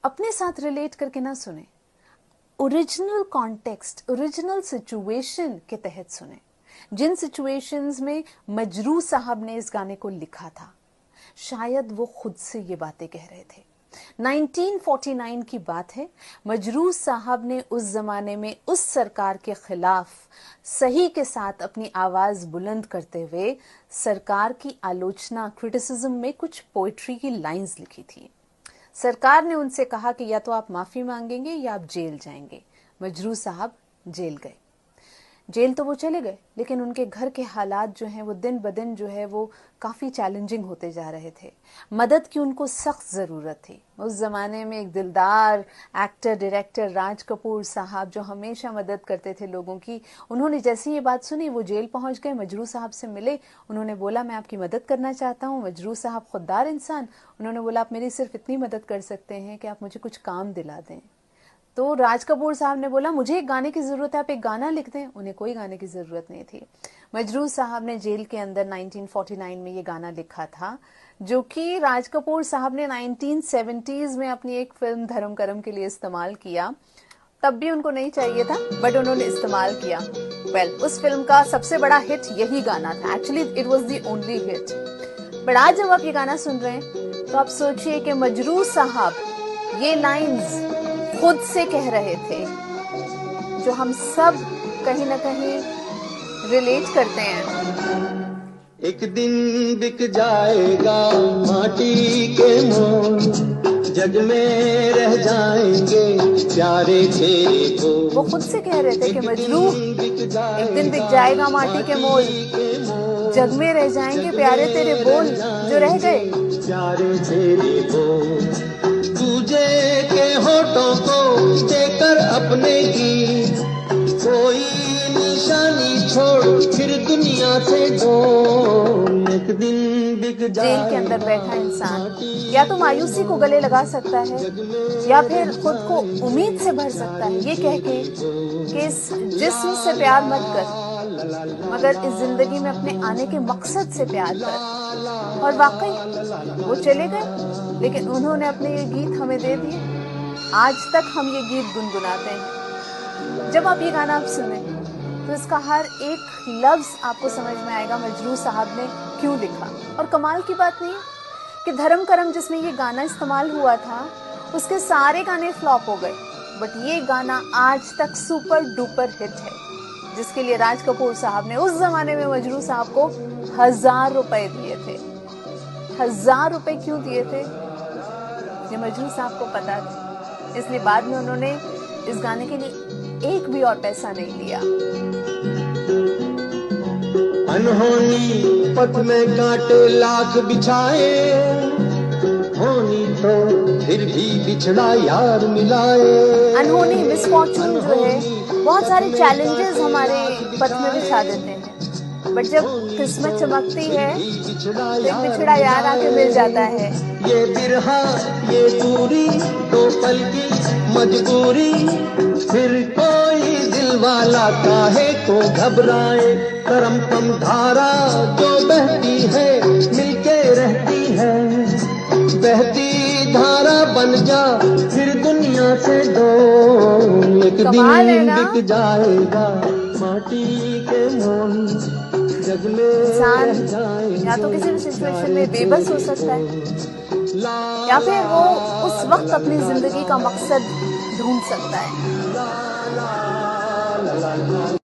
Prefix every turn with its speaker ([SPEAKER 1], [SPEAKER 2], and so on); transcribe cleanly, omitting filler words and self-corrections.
[SPEAKER 1] अपने साथ रिलेट करके ना सुने, ओरिजिनल कॉन्टेक्स्ट, ओरिजिनल सिचुएशन के तहत सुने। जिन सिचुएशंस में मजरू साहब ने इस गाने को लिखा था, शायद वो खुद से ये बातें कह रहे थे। 1949 की बात है। मजरू साहब ने उस जमाने में उस सरकार के खिलाफ सही के साथ अपनी आवाज बुलंद करते हुए सरकार की आलोचना, क्रिटिसिज्म में कुछ पोएट्री की लाइंस लिखी थी। सरकार ने उनसे कहा कि या तो आप माफी मांगेंगे या आप जेल जाएंगे। मजरू साहब जेल गए। जेल तो वो चले गए, लेकिन उनके घर के हालात जो हैं वो दिन ब दिन जो है वो काफ़ी चैलेंजिंग होते जा रहे थे। मदद की उनको सख्त ज़रूरत थी। उस ज़माने में एक दिलदार एक्टर डायरेक्टर राज कपूर साहब जो हमेशा मदद करते थे लोगों की, उन्होंने जैसे ये बात सुनी वो जेल पहुंच गए, मजरू साहब से मिले। उन्होंने बोला मैं आपकी मदद करना चाहता हूँ। मजरू साहब खुददार इंसान, उन्होंने बोला आप मेरी सिर्फ इतनी मदद कर सकते हैं कि आप मुझे कुछ काम दिला दें। तो राज कपूर साहब ने बोला मुझे एक गाने की जरूरत है, आप एक गाना लिख दें। उन्हें कोई गाने की जरूरत नहीं थी। मजरू साहब ने जेल के अंदर 1949 में ये गाना लिखा था, जो कि राज कपूर साहब ने 1970s में अपनी एक फिल्म धर्म करम के लिए इस्तेमाल किया। तब भी उनको नहीं चाहिए था, बट उन्होंने इस्तेमाल किया। उस फिल्म का सबसे बड़ा हिट यही गाना था। Actually it was the only hit. But आज जब आप ये गाना सुन रहे हैं तो आप सोचिए कि मजरू साहब ये लाइंस खुद से कह रहे थे, जो हम सब कहीं ना कहीं रिलेट करते हैं।
[SPEAKER 2] एक दिन बिक जाएगा माटी के मोल, जग में रह जाएंगे प्यारे तेरे बोल।
[SPEAKER 1] वो खुद से कह रहे थे कि मजरू एक दिन बिक जाएगा माटी के मोल, जग में रह जाएंगे प्यारे तेरे बोल जो रह गए।
[SPEAKER 2] प्यारे तेरे बोल तुझे के होठों को देकर अपने की कोई निशानी छोड़ फिर दुनिया से दो। एक दिन बिक जाए।
[SPEAKER 1] जेल के अंदर बैठा इंसान या तो मायूसी को गले लगा सकता है या फिर खुद को उम्मीद से भर सकता है, ये कह के कि इस जिस्म से प्यार मत कर, मगर इस जिंदगी में अपने आने के मकसद से प्यार कर। और वाकई वो चले गए, लेकिन उन्होंने अपने ये गीत हमें दे दिए। आज तक हम ये गीत गुनगुनाते हैं। जब आप ये गाना आप सुने तो इसका हर एक लफ्ज आपको समझ में आएगा मजरू साहब ने क्यों लिखा। और कमाल की बात नहीं है कि धर्म करम जिसमें ये गाना इस्तेमाल हुआ था उसके सारे गाने फ्लॉप हो गए, बट ये गाना आज तक सुपर डुपर हिट है, जिसके लिए राज कपूर साहब ने उस जमाने में मजरू साहब को 1000 रुपए दिए थे। 1000 रुपए क्यों दिए थे ये मजरू साहब को पता था, इसलिए बाद में उन्होंने इस गाने के लिए एक भी और पैसा नहीं लिया।
[SPEAKER 2] अनहोनी पथ में कांटे लाख बिछाए, होनी तो फिर भी बिछड़ा यार मिलाए।
[SPEAKER 1] अनहोनी मिसफॉर्चून जो है बहुत सारे चैलेंजेस हमारे पथ में बिछा देते हैं, बट जब किस्मत चमकती है तो एक बिछड़ा यार आके मिल जाता है।
[SPEAKER 2] ये बिरहा ये दूरी तो पल की मजबूरी, फिर कोई दिल वाला काहे को घबराए। करम कम धारा जो बहती है मिलके रहती है, बहती धारा बन जा फिर दुनिया से दो। एक दिन बिक जाएगा माटी के मोल, जग में रह जाएंगे।
[SPEAKER 1] या तो किसी भी सिचुएशन में बेबस हो सकता है या फिर वो उस वक्त अपनी जिंदगी का मकसद ढूंढ सकता है।